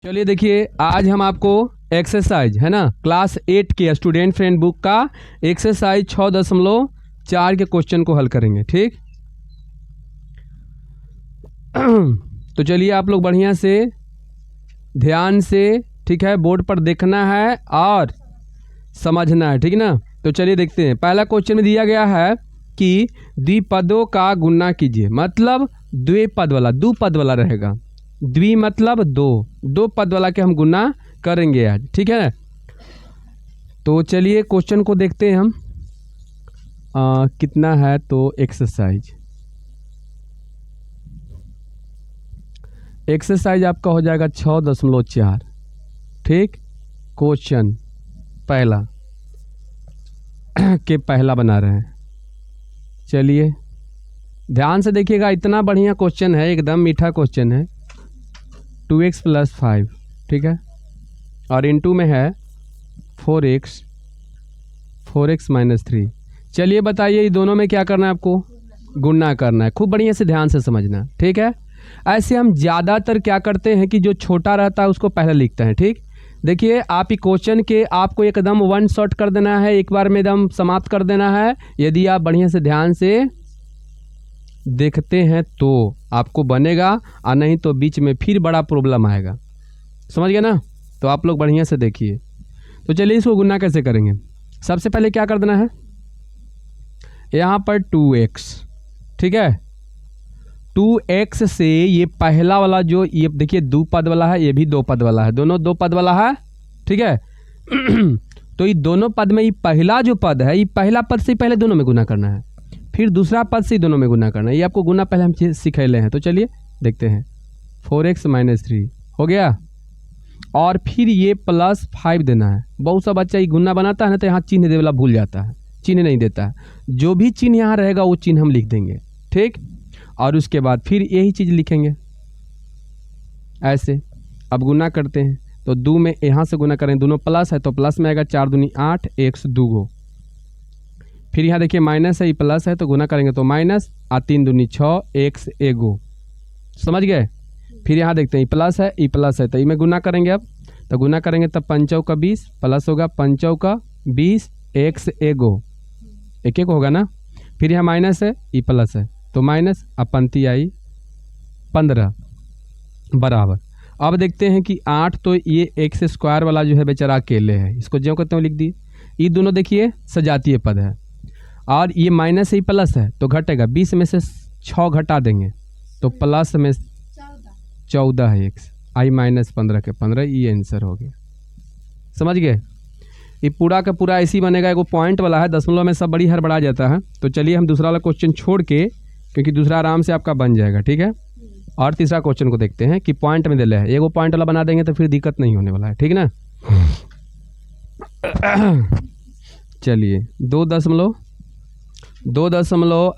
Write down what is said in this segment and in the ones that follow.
चलिए देखिए, आज हम आपको एक्सरसाइज है ना क्लास 8 के स्टूडेंट फ्रेंड बुक का एक्सरसाइज 6.4 के क्वेश्चन को हल करेंगे। ठीक तो चलिए आप लोग बढ़िया से ध्यान से, ठीक है, बोर्ड पर देखना है और समझना है, ठीक ना। तो चलिए देखते हैं। पहला क्वेश्चन में दिया गया है कि द्विपदों का गुणा कीजिए, मतलब द्विपद वाला, दो पद वाला रहेगा। द्वि मतलब दो पद वाला के हम गुना करेंगे आज, ठीक है। तो चलिए क्वेश्चन को देखते हैं हम। कितना है तो एक्सरसाइज आपका हो जाएगा 6.4। ठीक, क्वेश्चन पहला के पहला बना रहे हैं। चलिए ध्यान से देखिएगा, इतना बढ़िया क्वेश्चन है, एकदम मीठा क्वेश्चन है। 2x + 5, ठीक है, और इनटू में है 4x - 3। चलिए बताइए, ये दोनों में क्या करना है आपको? गुणा करना है। खूब बढ़िया से ध्यान से समझना, ठीक है। ऐसे हम ज़्यादातर क्या करते हैं कि जो छोटा रहता है उसको पहले लिखते हैं। ठीक, देखिए आप ही क्वेश्चन के आपको एकदम वन शॉट कर देना है, एक बार में एकदम समाप्त कर देना है। यदि आप बढ़िया से ध्यान से देखते हैं तो आपको बनेगा, और नहीं तो बीच में फिर बड़ा प्रॉब्लम आएगा। समझ गए ना? तो आप लोग बढ़िया से देखिए। तो चलिए इसको गुना कैसे करेंगे। सबसे पहले क्या कर देना है, यहाँ पर 2x, ठीक है। 2x से ये पहला वाला जो ये देखिए दो पद वाला है, ये भी दो पद वाला है, दोनों दो पद वाला है, ठीक है। तो ये दोनों पद में ये पहला जो पद है, ये पहला पद से पहले दोनों में गुना करना है, फिर दूसरा पद से दोनों में गुना करना है। ये आपको गुना पहले हम सिखैले हैं। तो चलिए देखते हैं। 4x - 3 हो गया, और फिर ये +5 देना है। बहुत सा बच्चा ये गुना बनाता है ना, तो यहाँ चिन्ह दे वाला भूल जाता है, चिन्ह नहीं देता है। जो भी चिन्ह यहाँ रहेगा वो चिन्ह हम लिख देंगे, ठीक। और उसके बाद फिर यही चीज़ लिखेंगे ऐसे। अब गुना करते हैं तो 2 में यहाँ से गुना करें, दोनों प्लस है तो प्लस में आएगा, 4 दूनी 8, x 2। फिर यहाँ देखिए माइनस है, ये प्लस है तो गुना करेंगे तो माइनस, और 3 दूनी 6, x 1। समझ गए? फिर यहाँ देखते हैं, ये प्लस है, ये प्लस है, तो ये में गुना करेंगे। अब तो गुना करेंगे तब 5 का 20 प्लस होगा 5 का 20, x 1 1 होगा ना। फिर यहाँ माइनस है, ये प्लस है तो माइनस, अब पंक्ति आई 15 बराबर। अब देखते हैं कि 8, तो ये x² वाला जो है बेचारा अकेले है, इसको ज्यों कहते हैं लिख दिए। ये दोनों देखिए सजातीय पद है, और ये माइनस ही प्लस है तो घटेगा, 20 में से 6 घटा देंगे तो प्लस में 14 है x, आई -15 के 15, ये आंसर हो गया। समझ गए? ये पूरा का पूरा ऐसी बनेगा, एगो पॉइंट वाला है, दशमलव में सब बड़ी हड़बड़ा जाता है। तो चलिए हम दूसरा वाला क्वेश्चन छोड़ के, क्योंकि दूसरा आराम से आपका बन जाएगा, ठीक है। और तीसरा क्वेश्चन को देखते हैं कि पॉइंट में दिले है, एगो पॉइंट वाला बना देंगे तो फिर दिक्कत नहीं होने वाला है, ठीक ना। चलिए 2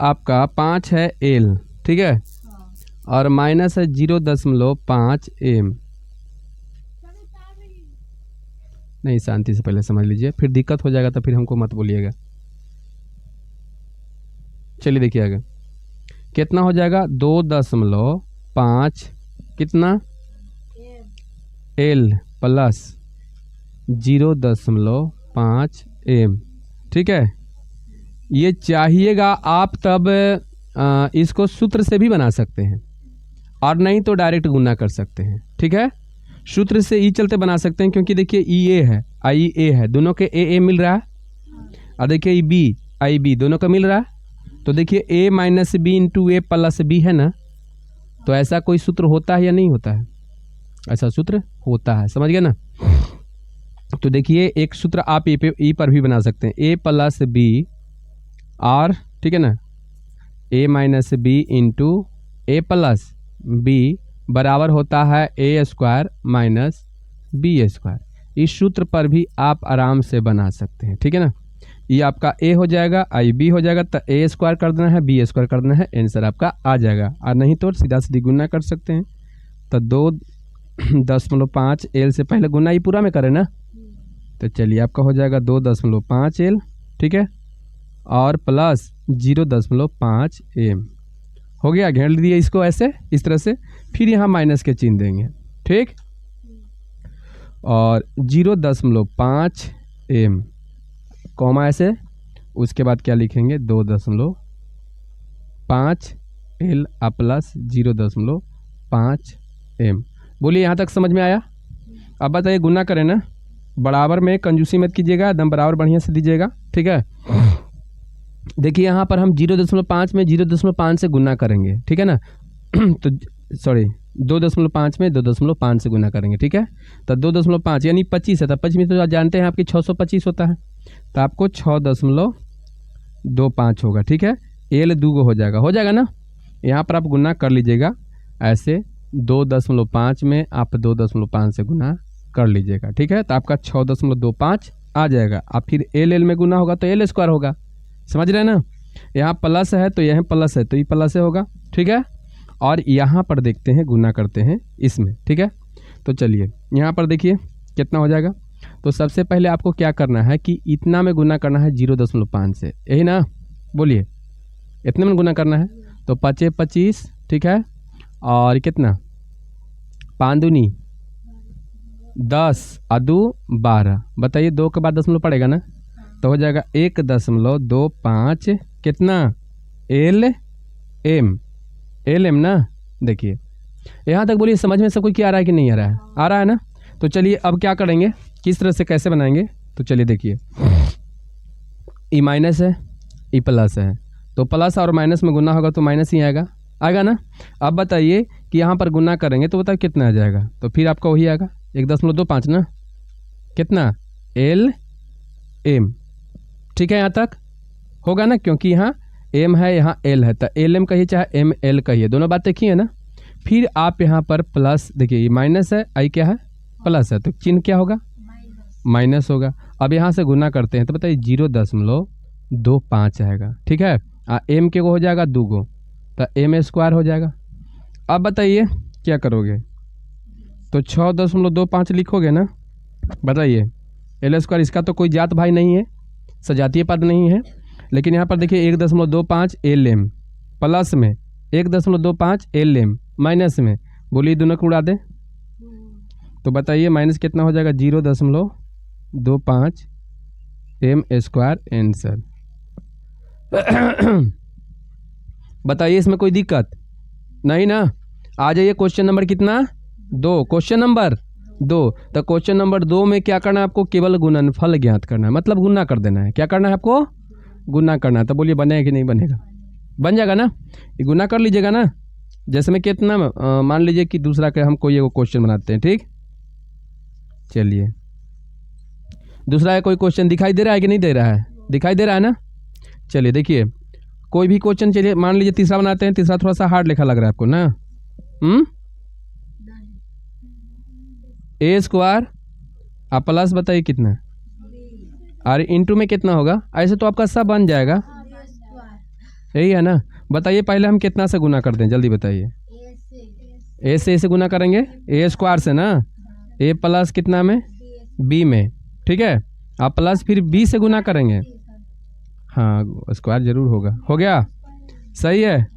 आपका 5 है l, ठीक है, और माइनस है 0.5 m। नहीं, शांति से पहले समझ लीजिए, फिर दिक्कत हो जाएगा तो फिर हमको मत बोलिएगा। चलिए देखिए आगे कितना हो जाएगा, 2.5 कितना l प्लस 0.5 m, ठीक है। ये चाहिएगा आप, तब इसको सूत्र से भी बना सकते हैं, और नहीं तो डायरेक्ट गुना कर सकते हैं, ठीक है। सूत्र से ई चलते बना सकते हैं, क्योंकि देखिए ई ए है, आई ए है, दोनों के ए मिल रहा है, और देखिए ई बी आई बी दोनों का मिल रहा है। तो देखिए a - b into a + b है ना। तो ऐसा कोई सूत्र होता है या नहीं होता है? ऐसा सूत्र होता है, समझ गए ना। तो देखिए एक सूत्र आप ई पर भी बना सकते हैं, a + b और, ठीक है ना, a - b into a + b बराबर होता है a² - b²। इस सूत्र पर भी आप आराम से बना सकते हैं, ठीक है ना। ये आपका a हो जाएगा, आई b हो जाएगा, तो a² कर देना है, b² कर देना है, आंसर आपका आ जाएगा। और नहीं तो सीधा सीधी गुना कर सकते हैं। तो 2.5 l से पहले गुना ही पूरा में करें ना। तो चलिए आपका हो जाएगा 2.5 l, ठीक है, और प्लस 0.5 m हो गया। घेर दिए इसको ऐसे, इस तरह से, फिर यहाँ माइनस के चिन्ह देंगे, ठीक। और 0.5 m कॉमा ऐसे, उसके बाद क्या लिखेंगे 2.5 l प्लस 0.5 m। बोलिए यहाँ तक समझ में आया? अब बताइए गुना करें ना, बराबर में कंजूसी मत कीजिएगा, एकदम बराबर बढ़िया से दीजिएगा, ठीक है। देखिए यहाँ पर हम 0.5 में 0.5 से गुना करेंगे, ठीक है ना। तो सॉरी 2.5 में 2.5 से गुना करेंगे, ठीक है। तो 2.5 यानी 25 है, तो 25 में तो जानते हैं आपकी 625 होता है, तो आपको 6.25 होगा, ठीक है। एल 2 हो जाएगा ना। यहाँ पर आप गुना कर लीजिएगा ऐसे, 2.5 में आप 2.5 से गुना कर लीजिएगा, ठीक है। तो आपका 6.25 आ जाएगा। आप फिर एल में गुना होगा तो एल स्क्वायर होगा, समझ रहे हैं ना। यहाँ प्लस है तो यहाँ प्लस है तो ये प्लस है होगा, ठीक है। और यहाँ पर देखते हैं गुना करते हैं इसमें, ठीक है। तो चलिए यहाँ पर देखिए कितना हो जाएगा। तो सबसे पहले आपको क्या करना है कि इतना में गुना करना है 0.5 से, यही ना, बोलिए इतने में गुना करना है। तो 5 25, ठीक है। और कितना 5 दूनी 10 और 2 12, बताइए 2 के बाद दशमलव पड़ेगा ना, तो हो जाएगा 1.25 कितना एल एम ना। देखिए यहाँ तक बोलिए समझ में सब कुछ क्या आ रहा है कि नहीं आ रहा है? आ रहा है ना। तो चलिए अब क्या करेंगे, किस तरह से कैसे बनाएंगे, तो चलिए देखिए ई माइनस है ई प्लस है, तो प्लस और माइनस में गुना होगा तो माइनस ही आएगा ना। अब बताइए कि यहाँ पर गुना करेंगे तो बताइए कितना आ जाएगा, तो फिर आपका वही आएगा 1.25 ना, कितना एल एम, ठीक है। यहाँ तक होगा ना, क्योंकि यहाँ एम है यहाँ एल है, तो एल एम कहिए चाहे एम एल कहिए, दोनों बात एक ही है ना। फिर आप यहाँ पर प्लस, देखिए ये माइनस है, आई क्या है प्लस है, तो चिन्ह क्या होगा माइनस होगा। अब यहाँ से गुना करते हैं तो बताइए 0.25 आएगा, ठीक है। एम के को हो जाएगा 2 गो, तो एम स्क्वायर हो जाएगा। अब बताइए क्या करोगे, तो 6.25 लिखोगे ना। बताइए एल स्क्वायर, इसका तो कोई जात भाई नहीं है, सजातीय पद नहीं है, लेकिन यहाँ पर देखिए 1.25 एल एम प्लस में 1.25 एल एम माइनस में, बोलिए दोनों को उड़ा दें तो बताइए माइनस कितना हो जाएगा 0.25 एम स्क्वायर आंसर। बताइए इसमें कोई दिक्कत नहीं ना। आ जाइए क्वेश्चन नंबर कितना 2, क्वेश्चन नंबर 2। तो क्वेश्चन नंबर 2 में क्या करना है आपको, केवल गुणनफल ज्ञात करना है, मतलब गुना कर देना है। क्या करना है आपको, गुना करना है। तो बोलिए बनेगा कि नहीं बनेगा, बन जाएगा ना, ये गुना कर लीजिएगा ना। जैसे में कितना मान लीजिए कि दूसरा के हम कोई एक क्वेश्चन बनाते हैं, ठीक। चलिए दूसरा कोई क्वेश्चन दिखाई दे रहा है कि नहीं दे रहा है, दिखाई दे रहा है ना। चलिए देखिए कोई भी क्वेश्चन, चलिए मान लीजिए तीसरा बनाते हैं। तीसरा थोड़ा सा हार्ड लिखा लग रहा है आपको ना। ए स्क्वायर आप प्लस बताइए कितना, और इंटू में कितना होगा, ऐसे तो आपका सब बन जाएगा, यही है ना। बताइए पहले हम कितना से गुना करते हैं, जल्दी बताइए। ए से गुना करेंगे, ए स्क्वायर से ना, ए प्लस कितना में बी में, ठीक है। आप प्लस फिर बी से गुना करेंगे, हाँ स्क्वायर जरूर होगा, हो गया सही है।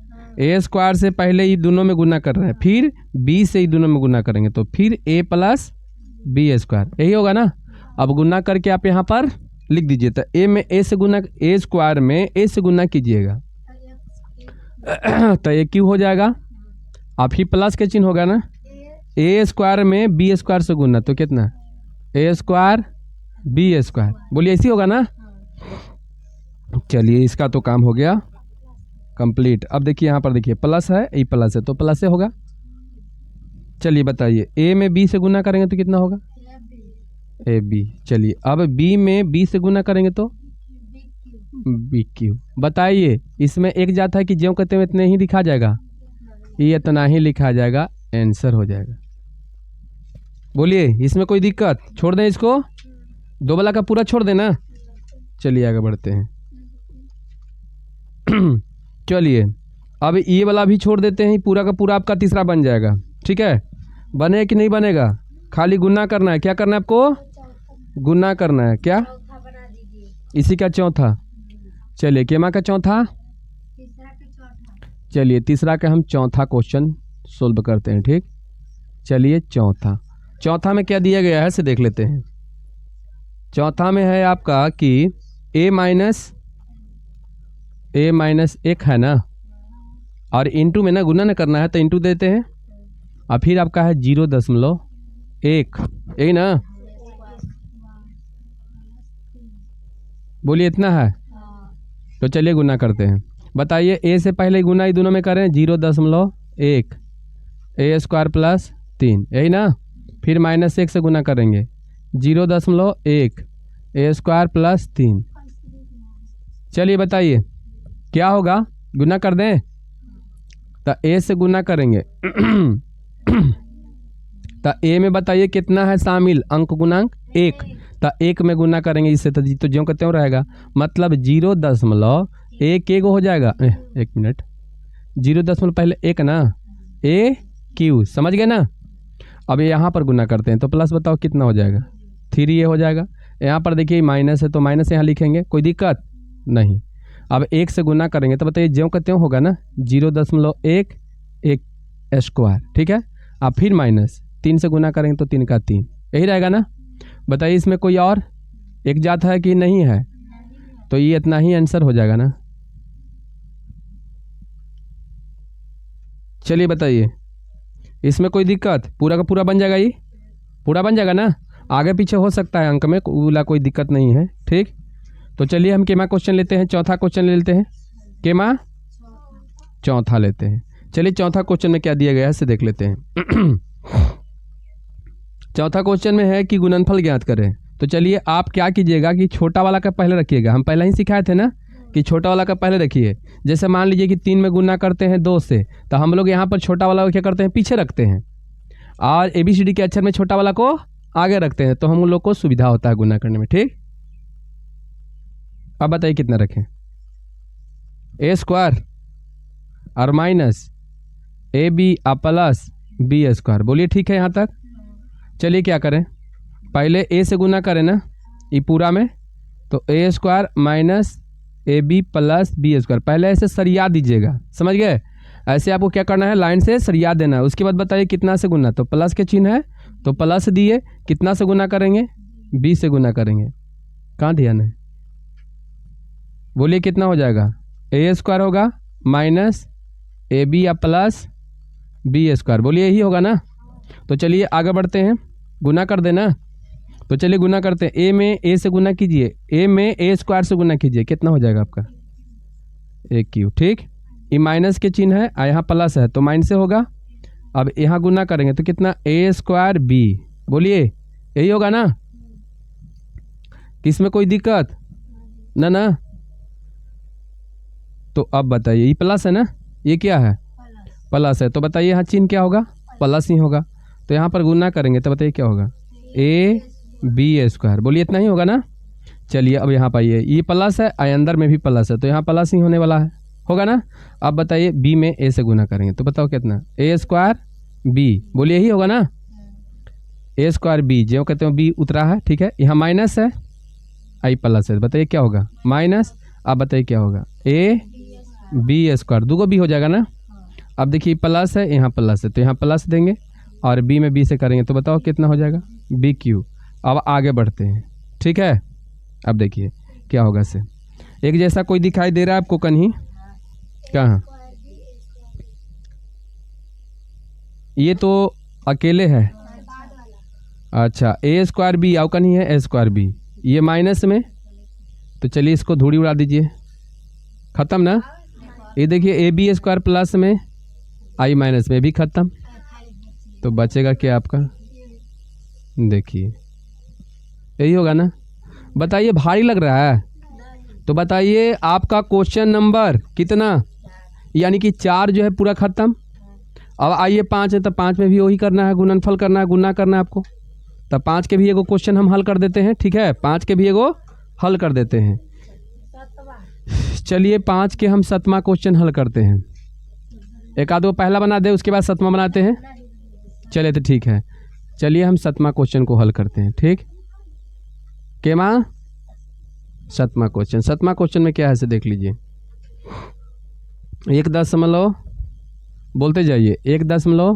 ए स्क्वायर से पहले ये दोनों में गुना कर रहे हैं, फिर बी से ये दोनों में गुना करेंगे, तो फिर ए प्लस बी स्क्वायर, यही होगा ना। अब गुना करके आप यहाँ पर लिख दीजिए, तो ए में ए से गुना, ए स्क्वायर में ए से गुना कीजिएगा तो ये क्यों हो जाएगा, आप ही प्लस के चिन्ह होगा ना। ए स्क्वायर में बी स्क्वायर से गुना, तो कितना ए स्क्वायर बी स्क्वायर, बोलिए ऐसी होगा ना। चलिए इसका तो काम हो गया कंप्लीट। अब देखिए यहाँ पर देखिए प्लस है, ए प्लस है तो प्लस से होगा। चलिए बताइए ए में बी से गुना करेंगे तो कितना होगा ए बी। चलिए अब बी में बी से गुना करेंगे तो बी क्यू। बताइए इसमें एक जाता है कि ज्यों कहते हैं इतने ही लिखा जाएगा, ये इतना ही लिखा जाएगा, आंसर हो जाएगा। बोलिए इसमें कोई दिक्कत, छोड़ दें इसको, दो वाला का पूरा छोड़ देना। चलिए आगे बढ़ते हैं। चलिए अब ये वाला भी छोड़ देते हैं, पूरा का पूरा आपका तीसरा बन जाएगा, ठीक है। बने कि नहीं बनेगा, खाली गुना करना है। क्या करना है आपको, गुना करना है। क्या इसी का चौथा, चलिए केमा का चौथा, चलिए तीसरा का हम चौथा क्वेश्चन सोल्व करते हैं, ठीक। चलिए चौथा में क्या दिया गया है से देख लेते हैं। चौथा में है आपका कि a माइनस 1 है ना, और इंटू में ना गुना ना करना है तो इंटू देते हैं, और फिर आपका है 0.1 यही ना, बोलिए इतना है। तो चलिए गुना करते हैं। बताइए a से पहले गुना ही दोनों में करें 0.1 a स्क्वायर प्लस 3 यही ना, फिर -1 से गुना करेंगे 0.1 a स्क्वायर प्लस 3। चलिए बताइए क्या होगा, गुना कर दें तो a से गुना करेंगे तो a में बताइए कितना है शामिल अंक गुणांक 1, तो 1 में गुना करेंगे इससे तो ज्यों का त्यों रहेगा, मतलब 0.1 हो जाएगा। एक मिनट, 0 पहले 1 ना, a क्यू, समझ गए ना। अब यहाँ पर गुना करते हैं तो प्लस बताओ कितना हो जाएगा, 3a हो जाएगा। यहाँ पर देखिए माइनस है तो माइनस यहाँ लिखेंगे, कोई दिक्कत नहीं। अब 1 से गुना करेंगे तो बताइए ज्यों का त्यों होगा ना, 0.1 स्क्वायर, ठीक है। अब फिर -3 से गुना करेंगे तो 3 का 3 यही रहेगा ना। बताइए इसमें कोई और एक जात है कि नहीं है, तो ये इतना ही आंसर हो जाएगा ना। चलिए बताइए इसमें कोई दिक्कत, पूरा का पूरा बन जाएगा, ये पूरा बन जाएगा ना, आगे पीछे हो सकता है अंक में, कोई दिक्कत नहीं है, ठीक। तो चलिए हम केमा क्वेश्चन लेते हैं, चौथा क्वेश्चन ले लेते हैं, केमा चौथा लेते हैं। चलिए चौथा क्वेश्चन में क्या दिया गया है से देख लेते हैं। चौथा क्वेश्चन में है कि गुणनफल ज्ञात करें। तो चलिए आप क्या कीजिएगा कि छोटा वाला का पहले रखिएगा, हम पहले ही सिखाए थे ना कि छोटा वाला का पहले रखिए। जैसे मान लीजिए कि 3 में गुना करते हैं 2 से, तो हम लोग यहाँ पर छोटा वाला को क्या करते हैं, पीछे रखते हैं, और ABCD के अक्षर में छोटा वाला को आगे रखते हैं, तो हम लोग को सुविधा होता है गुना करने में, ठीक। अब बताइए कितना रखें, a स्क्वायर और minus AB plus B square, बोलिए ठीक है यहाँ तक। चलिए क्या करें, पहले a से गुना करें ना ये पूरा में, तो a square minus AB plus B square, पहले ऐसे सरिया दीजिएगा, समझ गए। ऐसे आपको क्या करना है, लाइन से सरिया देना है। उसके बाद बताइए कितना से गुना, तो प्लस के चिन्ह है तो प्लस दिए, कितना से गुना करेंगे, B से गुना करेंगे, कहाँ ध्यान है, बोलिए कितना हो जाएगा, a स्क्वायर होगा minus AB plus B square, बोलिए यही होगा ना। तो चलिए आगे बढ़ते हैं, गुना कर देना। तो चलिए गुना करते हैं, a में a से गुना कीजिए, a में a स्क्वायर से गुना कीजिए, कितना हो जाएगा आपका a क्यू, ठीक। ये माइनस के चिन्ह है, यहाँ प्लस है तो माइनस से होगा। अब यहाँ गुना करेंगे तो कितना, a स्क्वायर b, बोलिए यही होगा ना, किसमें कोई दिक्कत ना ना। तो अब बताइए ये प्लस है ना, ये क्या है प्लस है, तो बताइए यहाँ चिन्ह क्या होगा, प्लस ही होगा। तो यहाँ पर गुना करेंगे तो बताइए क्या होगा, AB स्क्वायर, बोलिए इतना ही होगा ना। चलिए अब यहाँ पाइए ये प्लस है, अंदर में भी प्लस है, तो यहाँ प्लस ही होने वाला है, होगा ना। अब बताइए B में A से गुना करेंगे तो बताओ कितना, a स्क्वायर B, बोलिए यही होगा ना, a स्क्वायर B, जो कहते हैं B उतरा है, ठीक है। यहाँ माइनस है, आई प्लस है, बताइए क्या होगा माइनस। अब बताइए क्या होगा, AB स्क्वायर, 2 B हो जाएगा ना। अब देखिए प्लस है, यहाँ प्लस है, तो यहाँ प्लस देंगे, और B में B से करेंगे तो बताओ कितना हो जाएगा, B क्यू। अब आगे बढ़ते हैं, ठीक है। अब देखिए क्या होगा से, एक जैसा कोई दिखाई दे रहा है आपको कहीं, कहाँ, ये तो अकेले है, अच्छा a स्क्वायर B और कहीं है a स्क्वायर B, ये माइनस में, तो चलिए इसको धूड़ी उड़ा दीजिए, खत्म ना। ये देखिए AB स्क्वायर प्लस में I माइनस में भी खत्म, तो बचेगा क्या आपका, देखिए यही होगा ना। बताइए भारी लग रहा है, तो बताइए आपका क्वेश्चन नंबर कितना, यानी कि 4 जो है पूरा खत्म। अब आइए 5 है, तो 5 में भी वही करना है, गुणनफल करना है, गुना करना है आपको। तब 5 के भी एगो क्वेश्चन हम हल कर देते हैं, ठीक है, 5 के भी एगो हल कर देते हैं। चलिए 5 के हम 7वां क्वेश्चन हल करते हैं, एक आध वो पहला बना दे उसके बाद 7वां बनाते हैं। चलिए तो ठीक है, चलिए हम 7वां क्वेश्चन को हल करते हैं, ठीक। केमा 7वां क्वेश्चन, 7वां क्वेश्चन में क्या है से देख लीजिए, 1.0 बोलते जाइए, 1.0